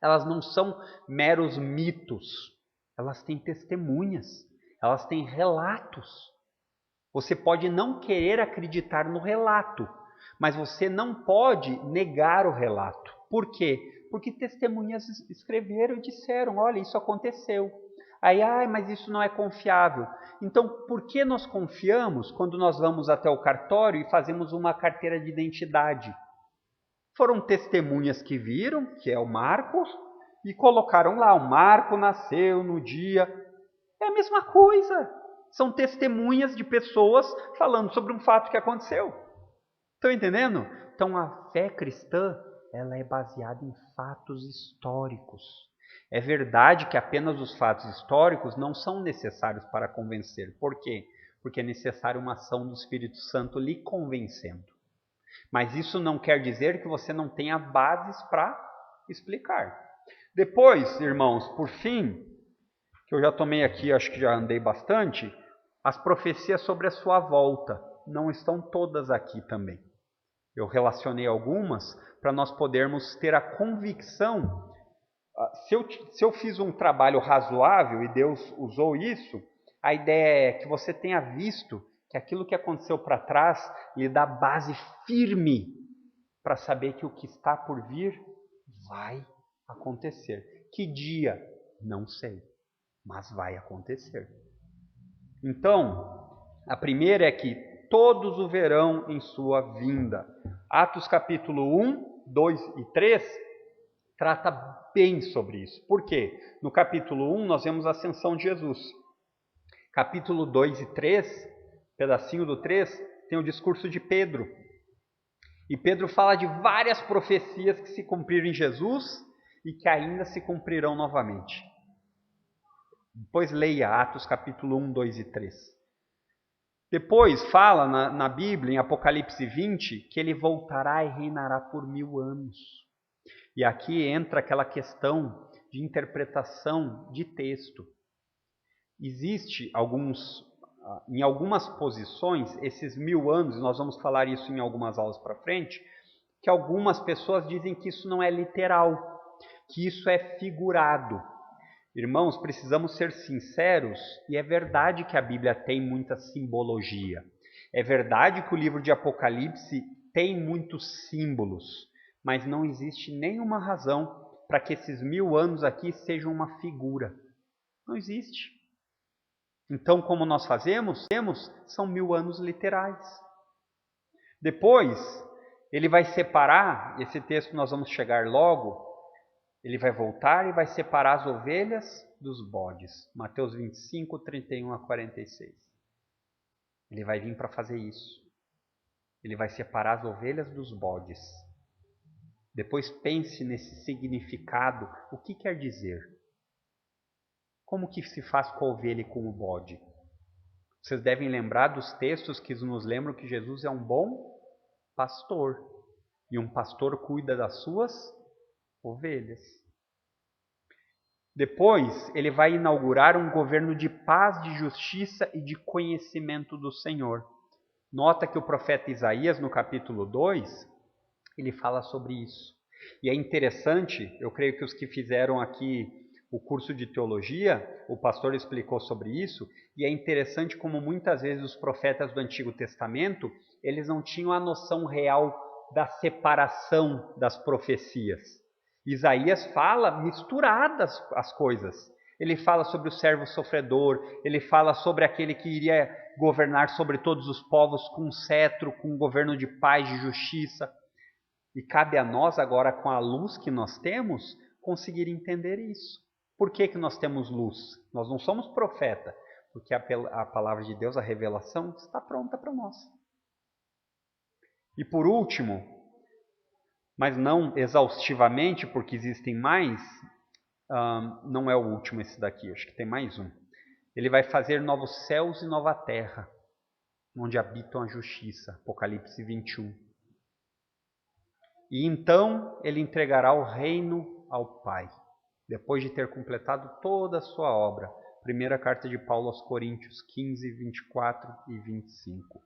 [SPEAKER 1] Elas não são meros mitos. Elas têm testemunhas. Elas têm relatos. Você pode não querer acreditar no relato, mas você não pode negar o relato. Por quê? Porque testemunhas escreveram e disseram, olha, isso aconteceu. Aí, mas isso não é confiável. Então, por que nós confiamos quando nós vamos até o cartório e fazemos uma carteira de identidade? Foram testemunhas que viram, que é o Marcos, e colocaram lá, o Marco nasceu no dia. É a mesma coisa. São testemunhas de pessoas falando sobre um fato que aconteceu. Estão entendendo? Então a fé cristã, ela é baseada em fatos históricos. É verdade que apenas os fatos históricos não são necessários para convencer. Por quê? Porque é necessária uma ação do Espírito Santo lhe convencendo. Mas isso não quer dizer que você não tenha bases para explicar. Depois, irmãos, por fim, que eu já tomei aqui, acho que já andei bastante, As profecias sobre a sua volta não estão todas aqui também. Eu relacionei algumas para nós podermos ter a convicção. Se eu fiz um trabalho razoável e Deus usou isso, a ideia é que você tenha visto que aquilo que aconteceu para trás lhe dá base firme para saber que o que está por vir vai acontecer. Que dia? Não sei, mas vai acontecer. Então, a primeira é que todos o verão em sua vinda. Atos capítulo 1, 2 e 3 trata bem sobre isso. Por quê? No capítulo 1 nós vemos a ascensão de Jesus. Capítulo 2 e 3, pedacinho do 3, tem o discurso de Pedro. E Pedro fala de várias profecias que se cumpriram em Jesus e que ainda se cumprirão novamente. Depois leia Atos capítulo 1, 2 e 3. Depois fala na Bíblia, em Apocalipse 20, que ele voltará e reinará por 1000 anos. E aqui entra aquela questão de interpretação de texto. Existe em algumas posições, esses 1000 anos, e nós vamos falar isso em algumas aulas para frente, que algumas pessoas dizem que isso não é literal, que isso é figurado. Irmãos, precisamos ser sinceros, e é verdade que a Bíblia tem muita simbologia. É verdade que o livro de Apocalipse tem muitos símbolos, mas não existe nenhuma razão para que esses 1000 anos aqui sejam uma figura. Não existe. Então, como nós fazemos? São 1000 anos literais. Depois, ele vai separar, esse texto nós vamos chegar logo, ele vai voltar e vai separar as ovelhas dos bodes. Mateus 25, 31 a 46. Ele vai vir para fazer isso. Ele vai separar as ovelhas dos bodes. Depois pense nesse significado. O que quer dizer? Como que se faz com a ovelha e com o bode? Vocês devem lembrar dos textos que nos lembram que Jesus é um bom pastor. E um pastor cuida das suas ovelhas. Depois, ele vai inaugurar um governo de paz, de justiça e de conhecimento do Senhor. Nota que o profeta Isaías, no capítulo 2, ele fala sobre isso. E é interessante, eu creio que os que fizeram aqui o curso de teologia, o pastor explicou sobre isso, e é interessante como muitas vezes os profetas do Antigo Testamento, eles não tinham a noção real da separação das profecias. Isaías fala misturadas as coisas. Ele fala sobre o servo sofredor, ele fala sobre aquele que iria governar sobre todos os povos com um cetro, com um governo de paz, de justiça. E cabe a nós agora, com a luz que nós temos, conseguir entender isso. Por que nós temos luz? Nós não somos profeta, porque a palavra de Deus, a revelação, está pronta para nós. E por último, mas não exaustivamente, porque existem mais, não é o último esse daqui, acho que tem mais um. Ele vai fazer novos céus e nova terra, onde habitam a justiça, Apocalipse 21. E então ele entregará o reino ao Pai, depois de ter completado toda a sua obra. Primeira carta de Paulo aos Coríntios 15, 24 e 25.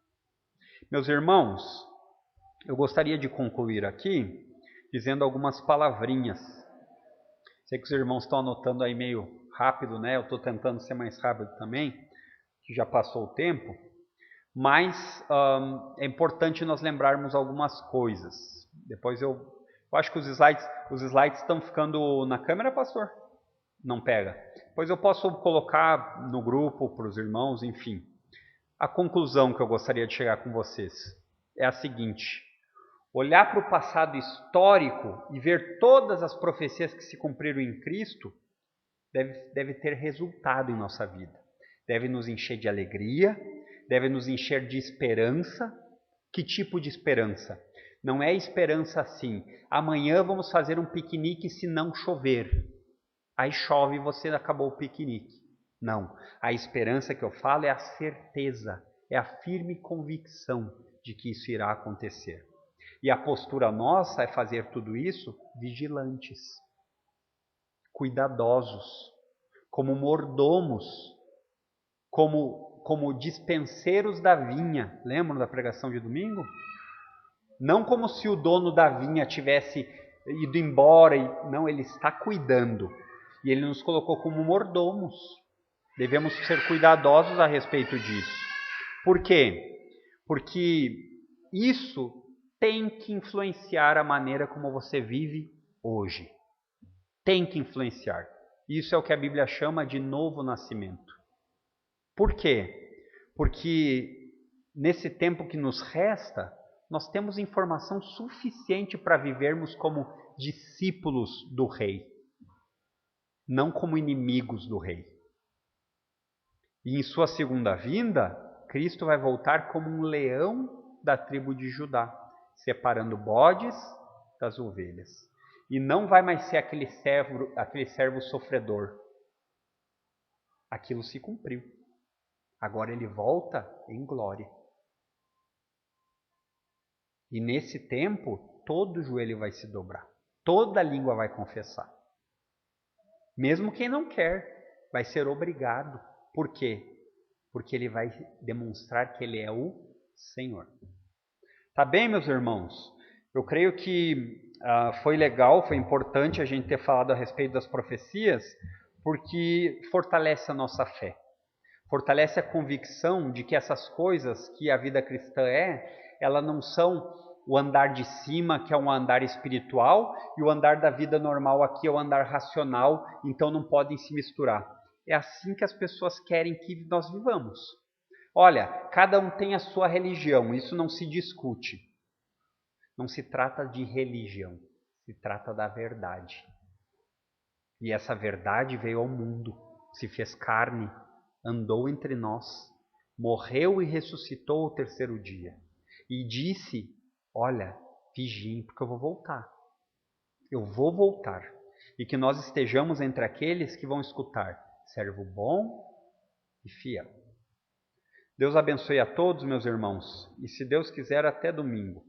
[SPEAKER 1] Meus irmãos, eu gostaria de concluir aqui dizendo algumas palavrinhas. Sei que os irmãos estão anotando aí meio rápido, né? Eu estou tentando ser mais rápido também, que já passou o tempo. Mas é importante nós lembrarmos algumas coisas. Depois eu acho que os slides estão ficando na câmera, pastor? Não pega. Depois eu posso colocar no grupo para os irmãos, enfim. A conclusão que eu gostaria de chegar com vocês é a seguinte: olhar para o passado histórico e ver todas as profecias que se cumpriram em Cristo deve ter resultado em nossa vida. Deve nos encher de alegria, deve nos encher de esperança. Que tipo de esperança? Não é esperança assim, amanhã vamos fazer um piquenique se não chover. Aí chove e você acabou o piquenique. Não, a esperança que eu falo é a certeza, é a firme convicção de que isso irá acontecer. E a postura nossa é fazer tudo isso vigilantes, cuidadosos, como mordomos, como como dispenseiros da vinha. Lembram da pregação de domingo? Não como se o dono da vinha tivesse ido embora. Não, ele está cuidando. E ele nos colocou como mordomos. Devemos ser cuidadosos a respeito disso. Por quê? Porque isso tem que influenciar a maneira como você vive hoje. Tem que influenciar. Isso é o que a Bíblia chama de novo nascimento. Por quê? Porque nesse tempo que nos resta, nós temos informação suficiente para vivermos como discípulos do Rei, não como inimigos do Rei. E em sua segunda vinda, Cristo vai voltar como um leão da tribo de Judá, separando bodes das ovelhas. E não vai mais ser aquele servo sofredor. Aquilo se cumpriu. Agora ele volta em glória. E nesse tempo, todo joelho vai se dobrar. Toda língua vai confessar. Mesmo quem não quer, vai ser obrigado. Por quê? Porque ele vai demonstrar que ele é o Senhor. Tá bem, meus irmãos? Eu creio que foi legal, foi importante a gente ter falado a respeito das profecias, porque fortalece a nossa fé. Fortalece a convicção de que essas coisas que a vida cristã elas não são o andar de cima, que é um andar espiritual, e o andar da vida normal aqui é o andar racional, então não podem se misturar. É assim que as pessoas querem que nós vivamos. Olha, cada um tem a sua religião, isso não se discute. Não se trata de religião, se trata da verdade. E essa verdade veio ao mundo, se fez carne, andou entre nós, morreu e ressuscitou ao terceiro dia. E disse, olha, vigiem, porque eu vou voltar. Eu vou voltar. E que nós estejamos entre aqueles que vão escutar, servo bom e fiel. Deus abençoe a todos, meus irmãos. E se Deus quiser, até domingo.